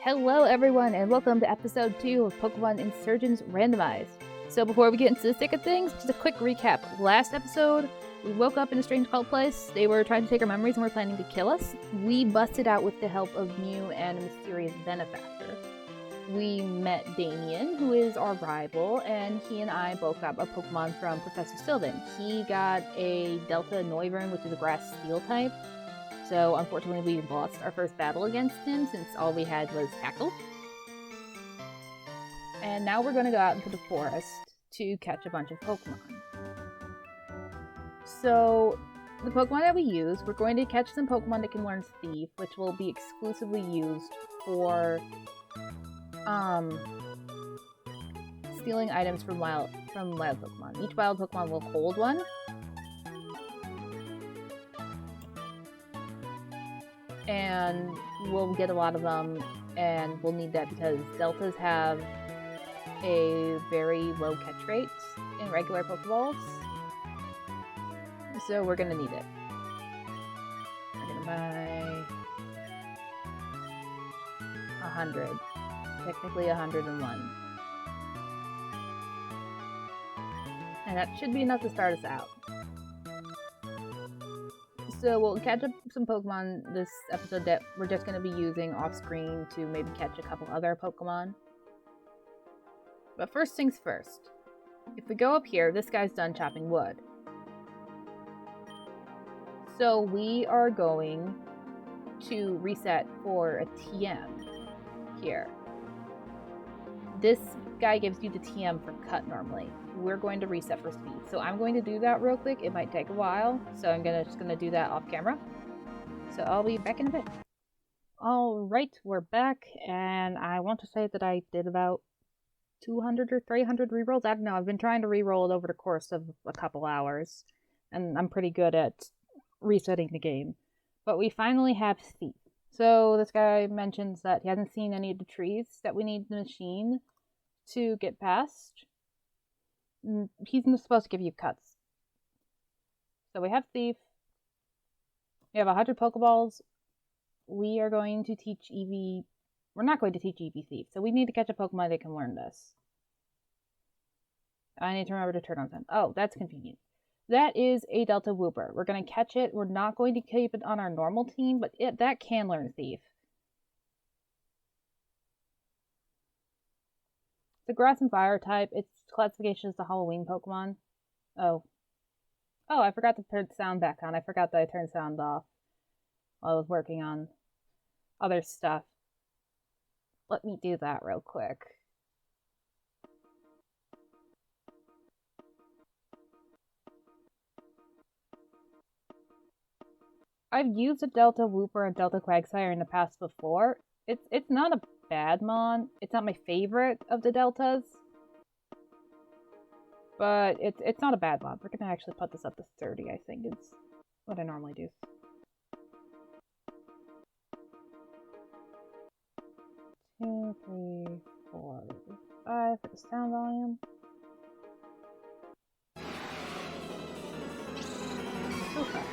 Hello everyone and welcome to episode 2 of Pokemon Insurgence Randomized. So before we get into the thick of things, just a quick recap. Last episode, we woke up in a strange cult place. They were trying to take our memories and were planning to kill us. We busted out with the help of Mew and a mysterious benefactor. We met Damien, who is our rival, and he and I both got a Pokemon from Professor Sylvan. He got a Delta Noivern, which is a grass steel type. So unfortunately we lost our first battle against him since all we had was Tackle. And now we're going to go out into the forest to catch a bunch of Pokemon. So the Pokemon that we use, we're going to catch some Pokemon that can learn Thief, which will be exclusively used for stealing items from wild Pokemon. Each wild Pokemon will hold one. And we'll get a lot of them, and we'll need that because Deltas have a very low catch rate in regular Pokeballs. So we're gonna need it. We're gonna buy 100. Technically 101. And that should be enough to start us out. So we'll catch up some Pokemon this episode that we're just going to be using off screen to maybe catch a couple other Pokemon. But first things first. If we go up here, this guy's done chopping wood. So we are going to reset for a TM here. This guy gives you the TM for cut normally. We're going to reset for speed. So I'm going to do that real quick. It might take a while. So I'm just going to do that off camera. So I'll be back in a bit. Alright, we're back. And I want to say that I did about 200 or 300 rerolls. I don't know. I've been trying to reroll it over the course of a couple hours. And I'm pretty good at resetting the game. But we finally have Thief. So this guy mentions that he hasn't seen any of the trees that we need the machine to get past. He's supposed to give you cuts. So we have Thief. We have 100 Pokeballs. We are going to teach Eevee... We're not going to teach Eevee Thief. So we need to catch a Pokemon that can learn this. I need to remember to turn on them. Oh, that's convenient. That is a Delta Wooper. We're going to catch it. We're not going to keep it on our normal team, but that can learn Thief. It's a Grass and Fire type. Its classification is the Halloween Pokemon. Oh, I forgot to turn sound back on. I forgot that I turned sound off while I was working on other stuff. Let me do that real quick. I've used a Delta Wooper and Delta Quagsire in the past before. It's not a bad mon. It's not my favorite of the Deltas. But it's not a bad mon. We're gonna actually put this up to 30, I think. It's what I normally do. Two, 3, 4, 5 for the sound volume. Okay.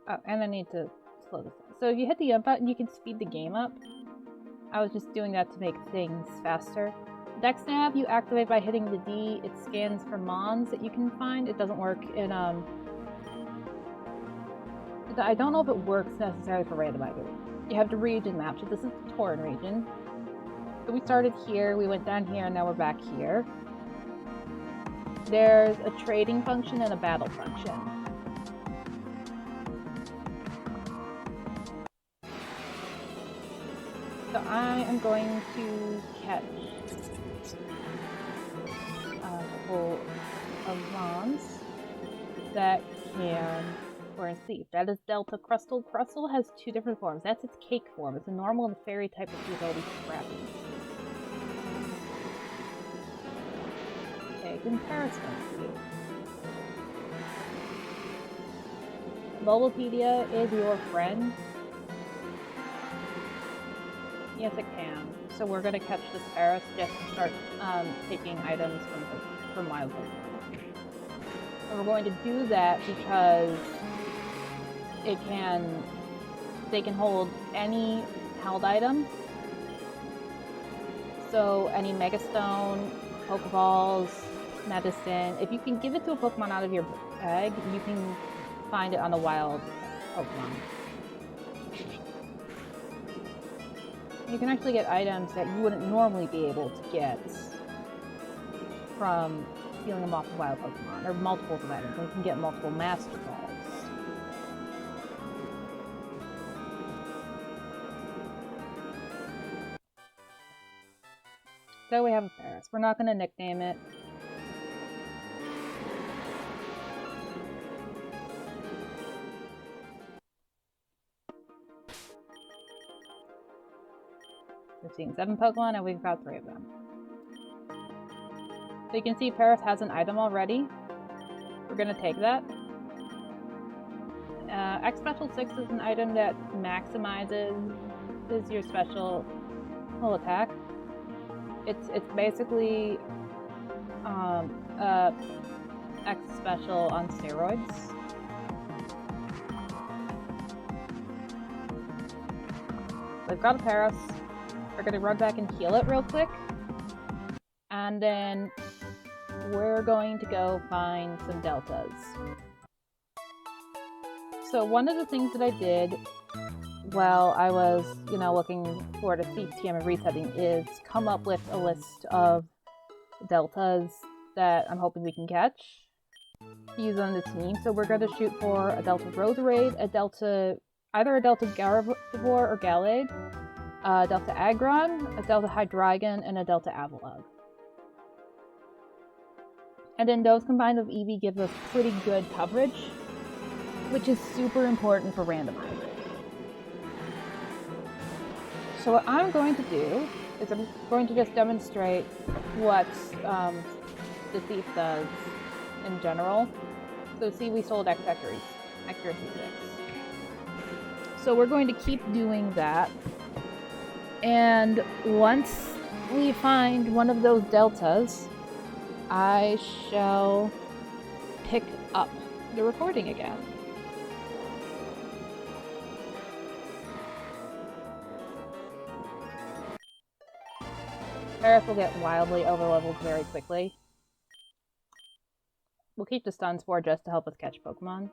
Oh, and I need to slow this down. So if you hit the up button, you can speed the game up. I was just doing that to make things faster. Dex Nav, you activate by hitting the D. It scans for mons that you can find. It doesn't work in, I don't know if it works necessarily for randomizer. You have to region map. So this is the Tauren region. So we started here, we went down here, and now we're back here. There's a trading function and a battle function. So I am going to catch a couple of mons that can learn Thief. That is Delta Crustle. Crustle has 2 different forms. That's its cake form. It's a normal and fairy type of ability scrappy. Okay, comparison to you. Bulbapedia is your friend. Yes, it can. So we're gonna catch this Paris just to start taking items from wild Pokemon. And we're going to do that because it can they can hold any held item. So any Mega Stone, Pokeballs, medicine. If you can give it to a Pokemon out of your bag, you can find it on a wild Pokemon. You can actually get items that you wouldn't normally be able to get from stealing them off of wild Pokemon, or multiples of items. You can get multiple Master Balls. So we have a Ferris. We're not going to nickname it. We're seeing 7 Pokemon and we've got 3 of them. So you can see Paris has an item already. We're going to take that. X Special 6 is an item that maximizes your special attack. It's basically X Special on steroids. We've got a Paris. We're going to run back and heal it real quick. And then we're going to go find some deltas. So one of the things that I did while I was, looking for the TM and resetting is come up with a list of deltas that I'm hoping we can catch. Use on the team. So we're going to shoot for a Delta Roserade, either a Delta Gardevoir or Gallade, a Delta Aggron, a Delta Hydreigon, and a Delta Avila. And then those combined with Eevee gives us pretty good coverage, which is super important for randomizing. So what I'm going to do is I'm going to just demonstrate what the thief does in general. So see, we sold accuracy 6. So we're going to keep doing that. And once we find one of those deltas, I shall pick up the recording again. Paris will get wildly overleveled very quickly. We'll keep the Stun Spore just to help us catch Pokemon.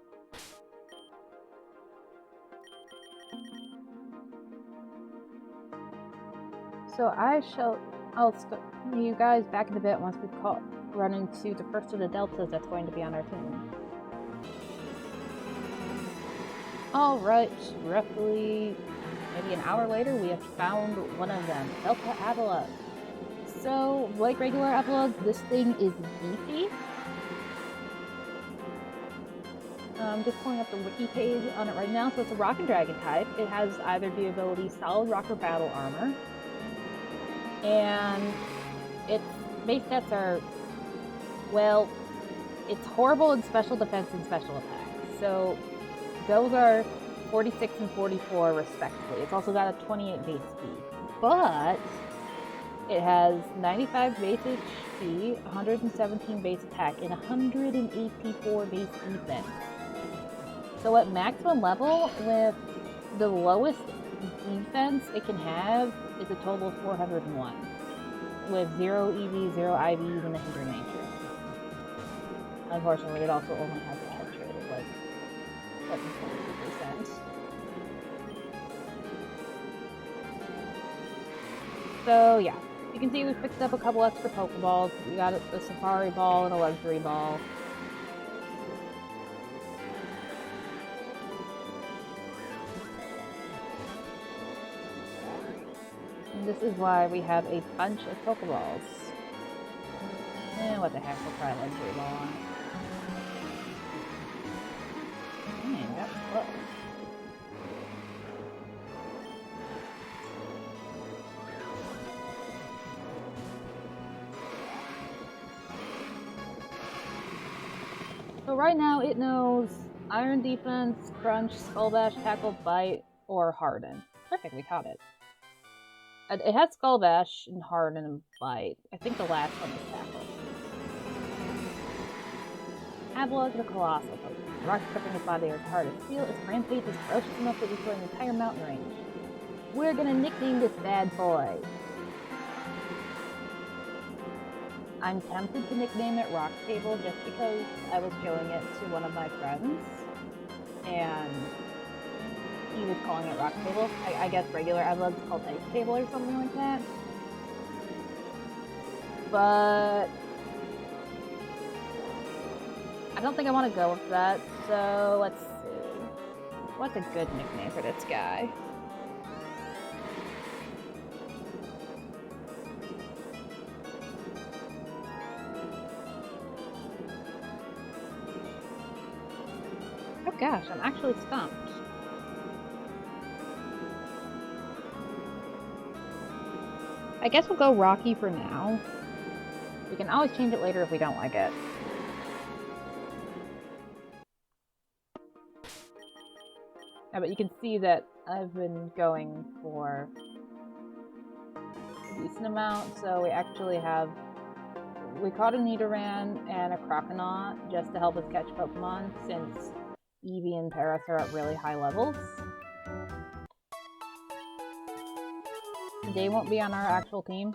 So I'll see you guys back in a bit once we've run into the first of the deltas that's going to be on our team. Alright, roughly maybe an hour later, we have found one of them, Delta Avila. So, like regular Avila, this thing is beefy. I'm just pulling up the wiki page on it right now. So it's a Rock and Dragon type. It has either the ability Solid Rock or Battle Armor. And its base stats are, well, it's horrible in special defense and special attack. So those are 46 and 44 respectively. It's also got a 28 base speed. But it has 95 base HP, 117 base attack, and 184 base defense. So at maximum level, with the lowest defense it can have is a total of 401, with 0 EVs, 0 IVs, and a Hinder Nature. Unfortunately, it also only has a head rate of like 7.2%. So yeah, you can see we picked up a couple extra Pokeballs. We got a Safari Ball and a Luxury Ball. And this is why we have a bunch of Pokeballs. What the heck, we'll try a Luxury Ball on it. Dang, that's close. So right now it knows Iron Defense, Crunch, Skull Bash, Tackle, Bite, or Harden. Perfect, we caught it. It has Skull Bash and Harden and Bite. I think the last one was Tackle. Avila is a colossal Pokemon. Rocks covering his body are as hard as steel. Its rampage is ferocious enough to destroy an entire mountain range. We're gonna nickname this bad boy. I'm tempted to nickname it Rock Table just because I was showing it to one of my friends and he was calling it Rock Table. I guess regular Avila is called Ice Table or something like that. But I don't think I want to go with that, so let's see. What's a good nickname for this guy? Oh gosh, I'm actually stumped. I guess we'll go Rocky for now. We can always change it later if we don't like it. Yeah, but you can see that I've been going for a decent amount, so we actually have... We caught a Nidoran and a Croconaut just to help us catch Pokemon, since Eevee and Paras are at really high levels. They won't be on our actual team.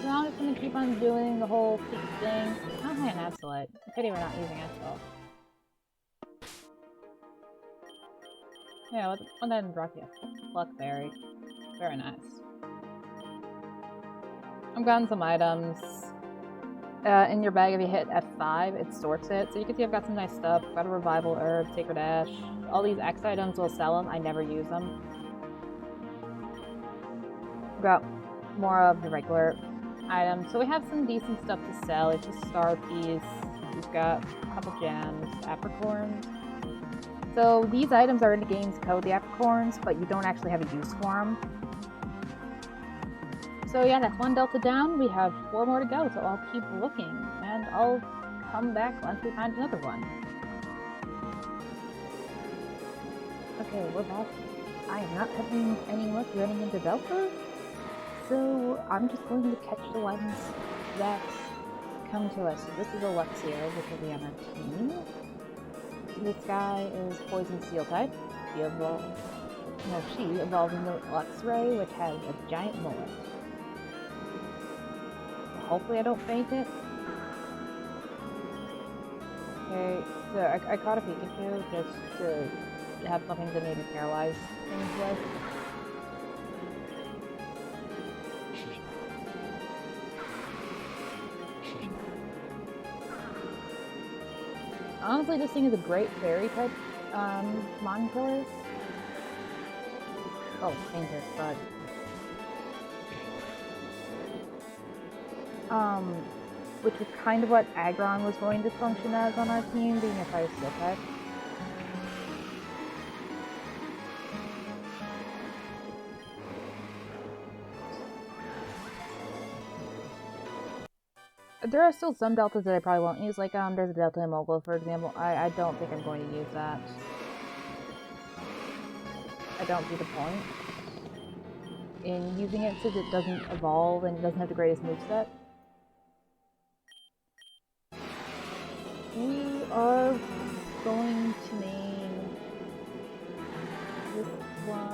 So I'm just gonna keep on doing the whole peak thing. How high an Absolute? I pity we're not using Absolute. Yeah, what that rock you? Luckberry. Very nice. I've gotten some items. In your bag, if you hit F5, it sorts it. So you can see I've got some nice stuff. I've got a Revival Herb, Sacred Ash. All these X items will sell them. I never use them. I've got more of the regular items. So we have some decent stuff to sell. It's a Star Piece. We've got a couple gems, Apricorns. So these items are in the game's code, the Apricorns, but you don't actually have a use for them. So yeah, that's one Delta down. We have 4 more to go, so I'll keep looking, and I'll come back once we find another one. Okay, we're back. I am not having any luck running into Delta, so I'm just going to catch the ones that come to us. So this is Alexia, which will be on our team. This guy is Poison Steel type. She evolves into Luxray, which has a giant mullet. Hopefully I don't faint it. Okay, so I caught a Pikachu just to have something to maybe paralyze things with. Honestly, this thing is a great fairy type mon killer. Oh, danger, bud. Which is kind of what Aggron was going to function as on our team, being a Fire Steel type. There are still some deltas that I probably won't use, like there's a Delta Immobile, for example. I don't think I'm going to use that. I don't see the point in using it since it doesn't evolve and it doesn't have the greatest moveset. We are going to name this one...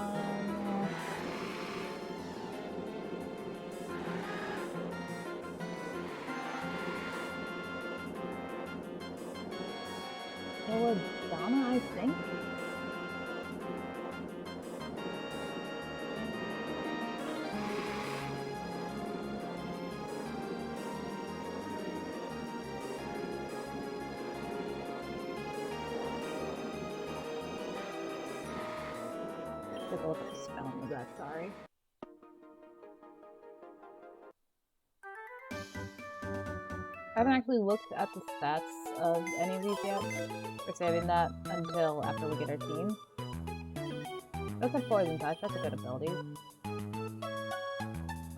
Donna, I think? Take a look at the spelling of that, sorry. I haven't actually looked at the stats of any of these yet. We're saving that until after we get our team. That's a Poison Touch, that's a good ability.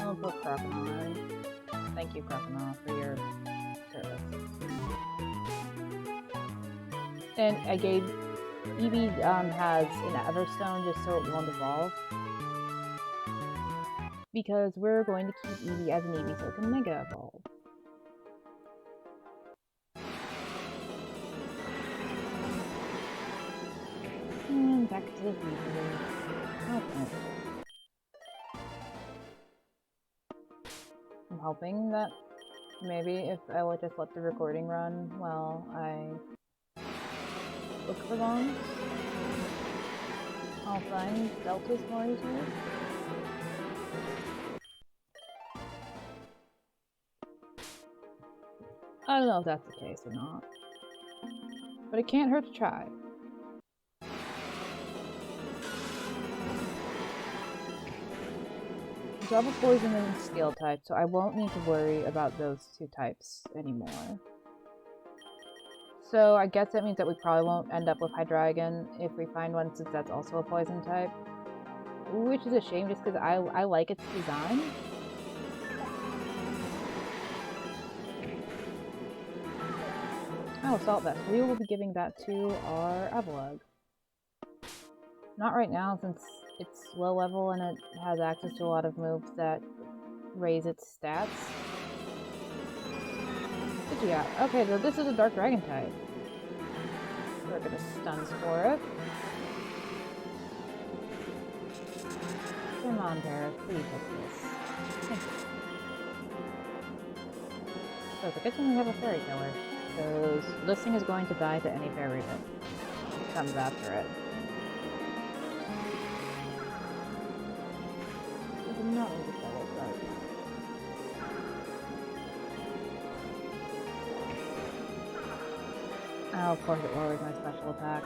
I'll put Croconaut. Thank you, Croconaut, for your service. And I gave Eevee has an Everstone just so it won't evolve. Because we're going to keep Eevee as an Eevee so it can Mega Evolve. And back to the Eevee. Okay. I'm hoping that maybe if I will just let the recording run while I look for bombs, I'll find deltas more easily. I don't know if that's the case or not, but it can't hurt to try. Double Poison and Steel type, so I won't need to worry about those two types anymore. So I guess that means that we probably won't end up with Hydreigon if we find one, since that's also a poison type. Which is a shame, just because I like its design. Oh, Salt Vest. We will be giving that to our Avila. Not right now, since it's low level and it has access to a lot of moves that raise its stats. What you got? Okay, so this is a Dark Dragon type. We're gonna stun Spore it. Come on, Tara, please hit this. Thank you. So it's a good thing we have a Fairy Killer, because this thing is going to die to any fairy that comes after it. Not really better, but... Oh, of course it lowers my special attack.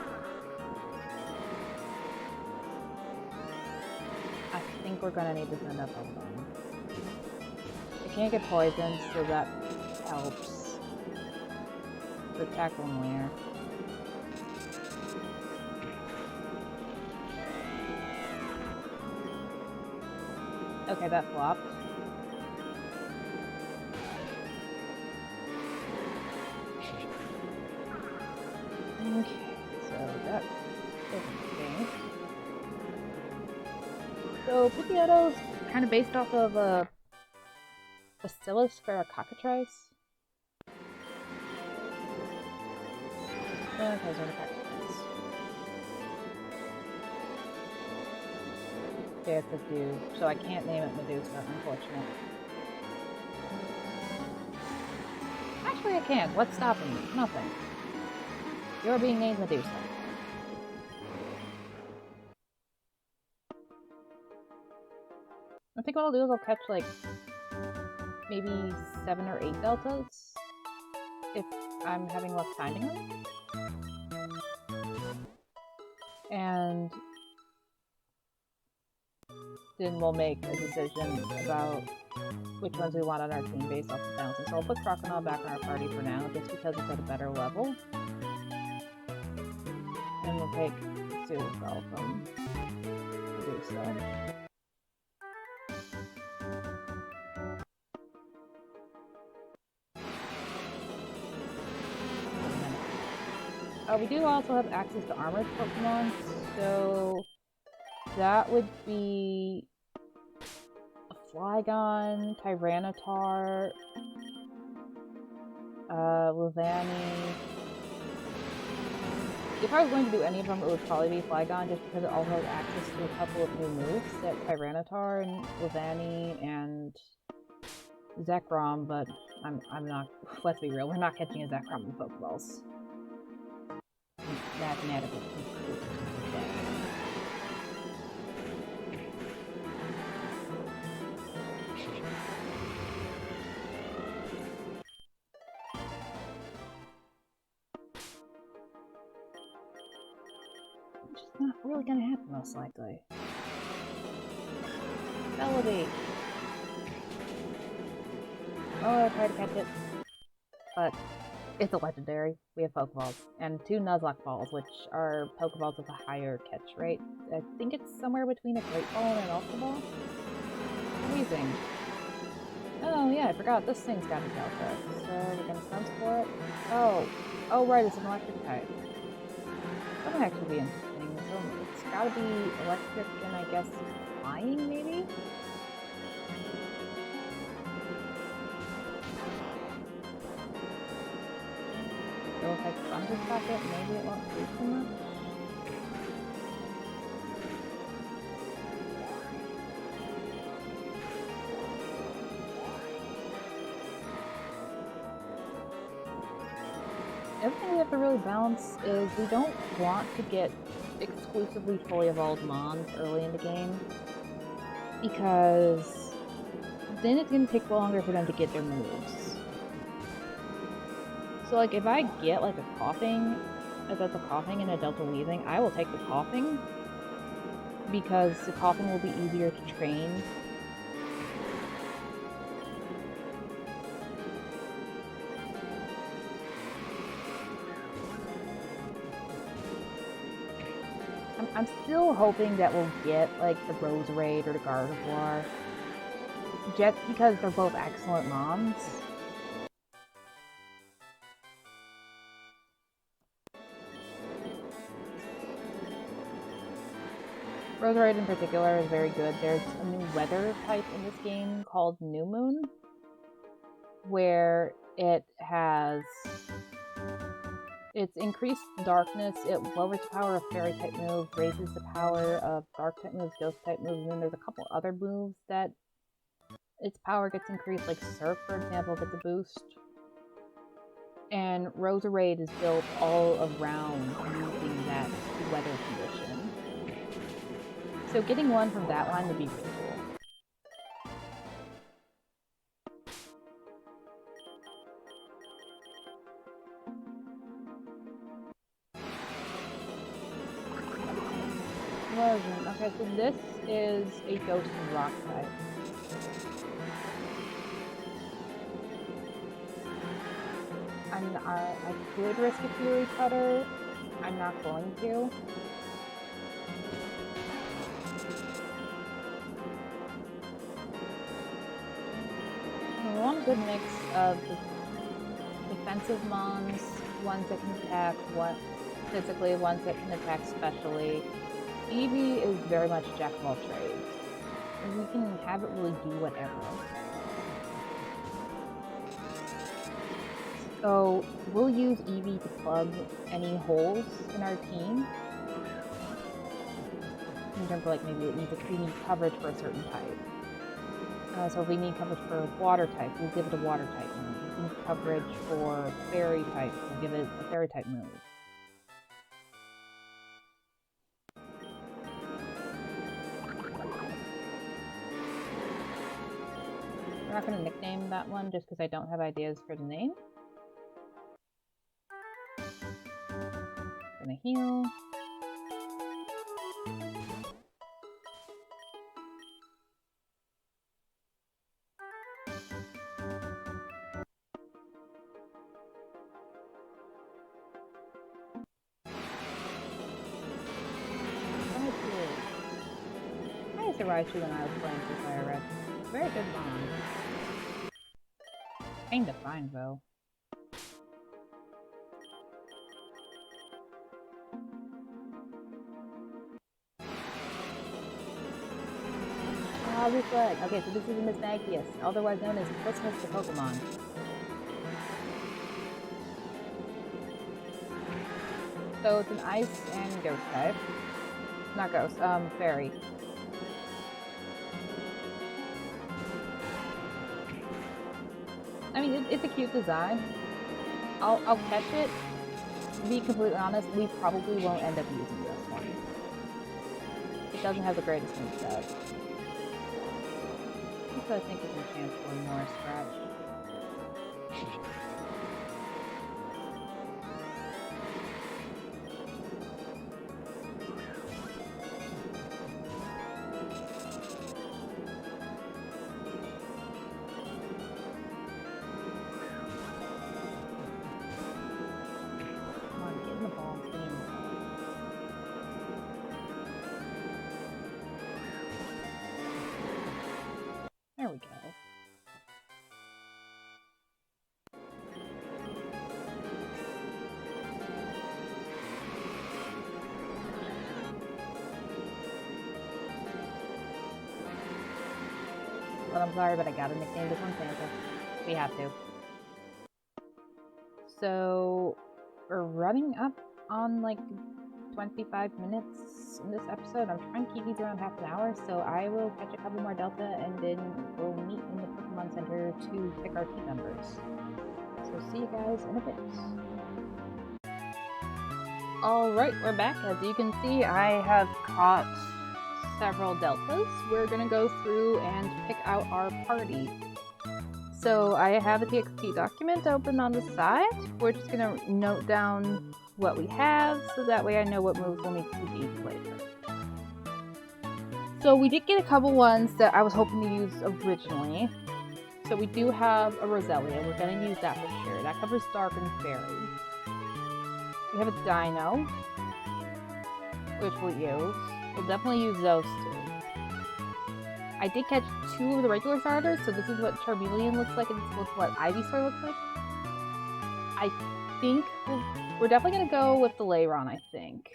I think we're gonna need to send up a bomb. I can't get poisoned, so that helps. The attack one layer. Okay, that flopped. Okay, so that doesn't stink. So Pidgeotto's kind of based off of Bacillus Cockatrice. Okay, so the Cockatrice. It's a do, so I can't name it Medusa, unfortunately. Actually, I can. What's stopping me? Nothing. You're being named Medusa. I think what I'll do is I'll catch, like, maybe 7 or 8 deltas if I'm having luck finding them. And then we'll make a decision about which ones we want on our team based off the balancing. So I'll put Crocodile back on our party for now, just because it's at a better level. And we'll take Suicide from Medusa. We do also have access to armored Pokemon, so that would be a Flygon, Tyranitar, Levani. If I was going to do any of them, it would probably be Flygon, just because it also has access to a couple of new moves, that Tyranitar and Levani and Zekrom, but I'm not, let's be real, we're not catching a Zekrom in Pokeballs. Mathematically completely dead. Which is not really gonna happen, most likely. Elevate! Oh, I tried to catch it, but it's a legendary. We have Pokeballs. And 2 Nuzlocke balls, which are Pokeballs with a higher catch rate. I think it's somewhere between a Great Ball and an Ultra Ball. Amazing. Oh yeah, I forgot. This thing's got a Delta. So we're gonna sense for it. Oh right, it's an electric type. That might actually be interesting. So it's gotta be electric and I guess flying, maybe? So if I thunder shock it, maybe it won't do too much. The other thing we have to really balance is we don't want to get exclusively fully evolved mons early in the game, because then it's going to take longer for them to get their moves. So like if I get like a Delta Coughing and a Delta Wheezing, I will take the Coughing, because the Coughing will be easier to train. I'm still hoping that we'll get, like, the Roserade or the Gardevoir, just because they're both excellent mons. Roserade in particular is very good. There's a new weather type in this game called New Moon, where it has... It's increased darkness, it lowers the power of fairy type moves, raises the power of dark type moves, ghost type moves, and then there's a couple other moves that its power gets increased, like Surf, for example, gets a boost. And Roserade is built all around using that weather condition. So getting one from that line would be really cool. Okay, so this is a Ghost and Rock type. I could risk a Fury Cutter. I'm not going to. I want a good mix of defensive mons, ones that can attack physically, ones that can attack specially. Eevee is very much jack of all trades. We can have it really do whatever. So we'll use Eevee to plug any holes in our team. In terms of like maybe we need coverage for a certain type. So if we need coverage for water type, we'll give it a water type move. If we need coverage for fairy type, we'll give it a fairy type move. I'm not going to nickname that one just because I don't have ideas for the name. Gonna heal. I used to Raichu when I was playing for Fire Red. Very good mom. Kinda fine though. Oh, this leg. Okay, so this is a Miss Magius, otherwise known as Christmas to Pokemon. So it's an ice and ghost type. Not ghost, fairy. I mean, it's a cute design. I'll catch it. To be completely honest, we probably won't end up using this one. It doesn't have the greatest moveset. So I think it's a chance for more scratch. There we go. but I'm sorry, but I gotta nickname this one Santa. We have to. So, we're running up on like 25 minutes in this episode. I'm trying to keep these around half an hour, so I will catch a couple more Delta and then we'll meet in the Pokemon Center to pick our team members. So see you guys in a bit. Alright, we're back. As you can see, I have caught several Deltas. We're gonna go through and pick out our party. So I have a TXT document open on the side. We're just gonna note down what we have, so that way I know what moves we'll need to use later. So we did get a couple ones that I was hoping to use originally. So we do have a Roselia. We're gonna use that for sure. That covers Dark and Fairy. We have a Dino, which we'll use. We'll definitely use those two. I did catch 2 of the regular starters, so this is what Charmeleon looks like, and this is what Ivysaur looks like. I think we're definitely going to go with the Lairon, I think.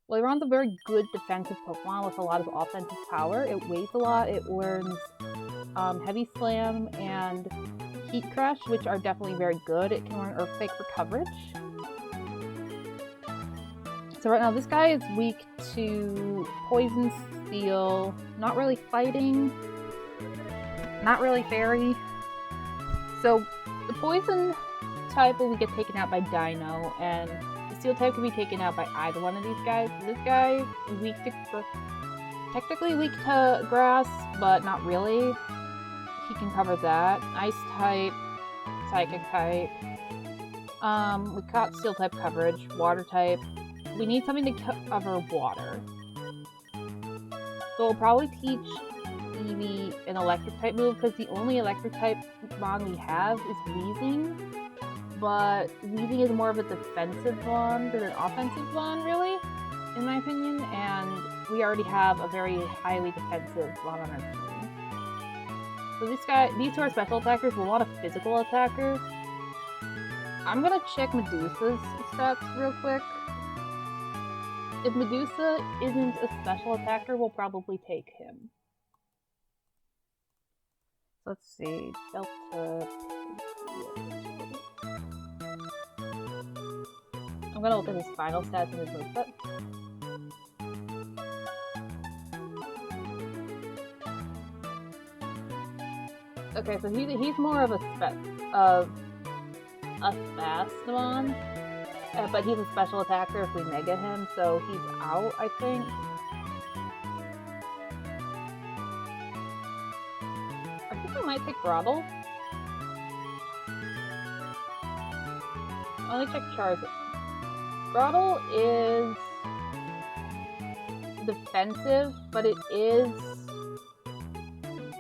Lairon's a very good defensive Pokemon with a lot of offensive power. It weighs a lot, it learns Heavy Slam and Heat Crush, which are definitely very good. It can learn Earthquake for coverage. So right now this guy is weak to Poison, Steel, not really Fighting, not really Fairy. So the Poison type will get taken out by Dino, and the Steel type can be taken out by either one of these guys. This guy is weak to, technically weak to Grass, but not really. He can cover that. Ice type, Psychic type. We got Steel type coverage, Water type. We need something to cover water. So we'll probably teach Eevee an electric type move, because the only electric type Mon we have is Weezing. But Weezing is more of a defensive one than an offensive one, really, in my opinion. And we already have a very highly defensive Mon on our team. So these two are special attackers. We'll want a physical attacker. I'm gonna check Medusa's stats real quick. If Medusa isn't a special attacker, we'll probably take him. Let's see. Delta. I'm gonna look at his final stats and his moveset. Okay, so he's more of a fast one. But he's a special attacker if we Mega him, so he's out, I think. I think I might take Groddle. Let me check Charizard. Groddle is defensive, but it is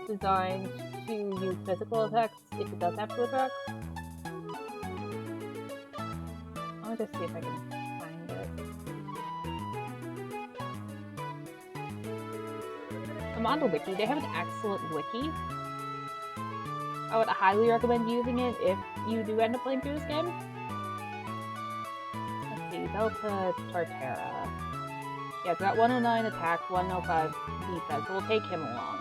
designed to use physical attacks if it does have to attack. Let me just see if I can find it. I'm on the wiki. They have an excellent wiki. I would highly recommend using it if you do end up playing through this game. Let's see, Delta Torterra. Yeah, it's got 109 attack, 105 defense, so we'll take him along.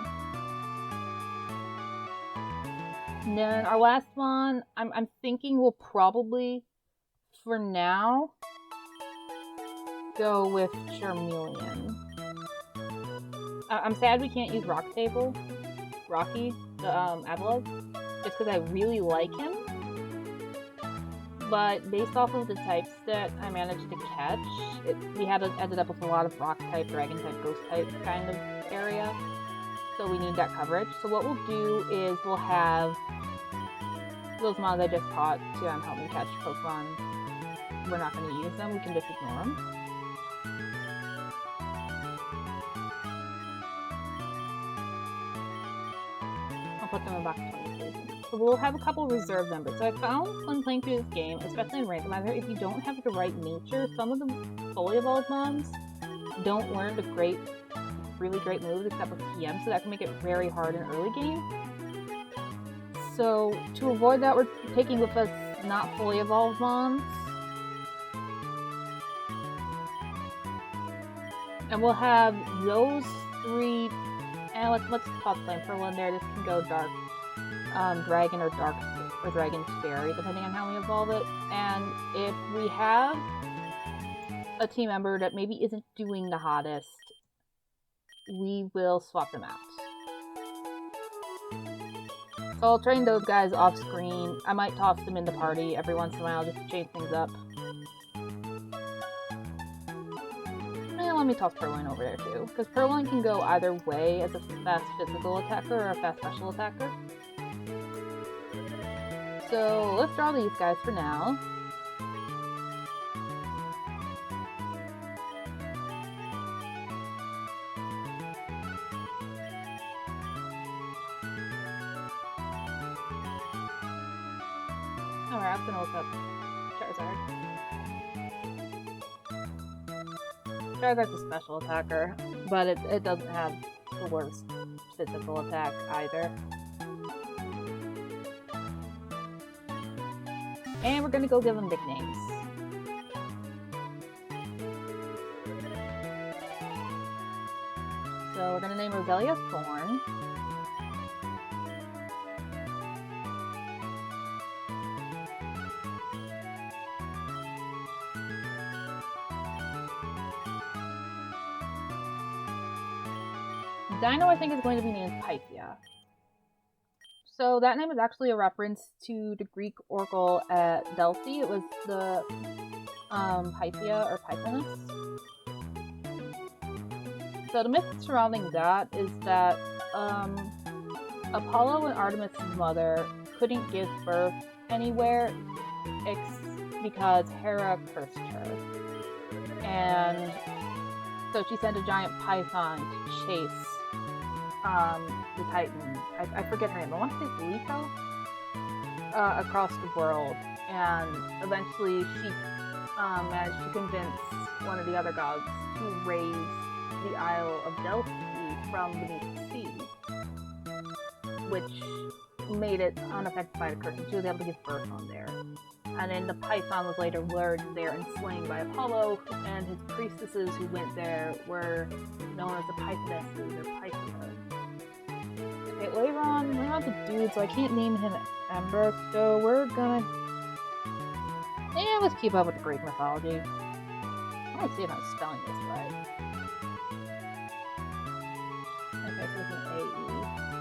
And then our last one, I'm thinking we'll probably, for now, go with Charmeleon. I'm sad we can't use Rocky, the Avila, just because I really like him. But based off of the types that I managed to catch, we ended up with a lot of Rock type, Dragon type, Ghost type kind of area. So we need that coverage. So what we'll do is we'll have those mons I just caught to help me catch Pokemon. We're not going to use them, we can just ignore them. I'll put them in box 23. So we'll have a couple reserve members. So I found when playing through this game, especially in Randomizer, if you don't have the right nature, some of the fully evolved mons don't learn the really great moves except for TM, so that can make it very hard in early game. So to avoid that, we're taking with us not fully evolved mons. And we'll have those 3 And let's toss Flamethrower in there. This can go Dark Dragon or Dragon Fairy, depending on how we evolve it. And if we have a team member that maybe isn't doing the hottest, we will swap them out. So I'll train those guys off screen. I might toss them in the party every once in a while just to change things up. And let me toss Purloin over there too, because Purloin can go either way as a fast physical attacker or a fast special attacker. So let's draw these guys for now. Alright, I'm gonna look up Charizard. Charizard's a special attacker, but it doesn't have the worst physical attack either. And we're gonna go give them nicknames. So we're gonna name Roselia Thorn. Dino, I think, is going to be named Pythia. So that name is actually a reference to the Greek oracle at Delphi. It was the Pythia or Pythoness. So the myth surrounding that is that Apollo and Artemis' mother couldn't give birth anywhere because Hera cursed her. And so she sent a giant python to chase the Titan. I forget her name. I want to say Filito? Across the world. And eventually she managed to convince one of the other gods to raise the Isle of Delphi from beneath the sea, which made it unaffected by the curse. She was able to give birth on there. And then the python was later lured there and slain by Apollo, and his priestesses who went there were known as the Pythonesses or Pythia. Okay, later on, we're not the dude, so I can't name him Ember, so we're gonna... Yeah, let's keep up with the Greek mythology. I want to see if I'm spelling this right. Okay, so it's an AE.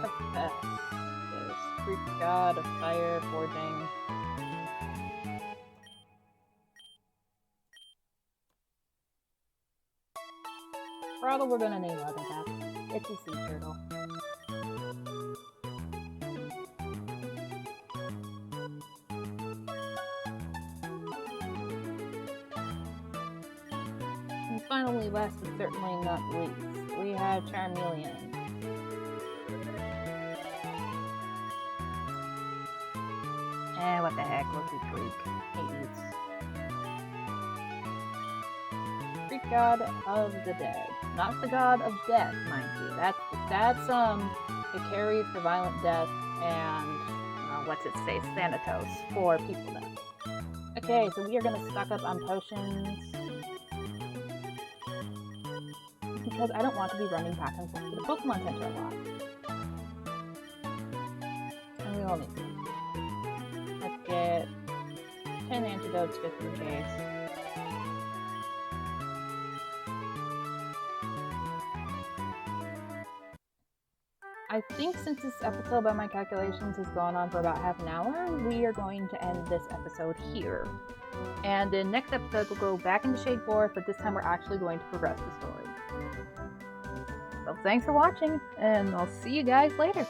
Hephaestus, Greek god of fire, forging. Probably we're gonna name Leatherback. It's a sea turtle. And finally, last but certainly not least, we have Charmeleon. What the heck, look at Greek. Hades. Greek god of the dead. Not the god of death, mind you. That's it carries for violent death and what's its face, Thanatos for peaceful death. Okay, so we are gonna stock up on potions because I don't want to be running back and forth to the Pokemon Center a lot. And we all need to. Let's get 10 antidotes just in case. I think since this episode, by my calculations, has gone on for about half an hour, we are going to end this episode here. And the next episode, we'll go back into Shade Forest, but this time we're actually going to progress the story. So thanks for watching, and I'll see you guys later.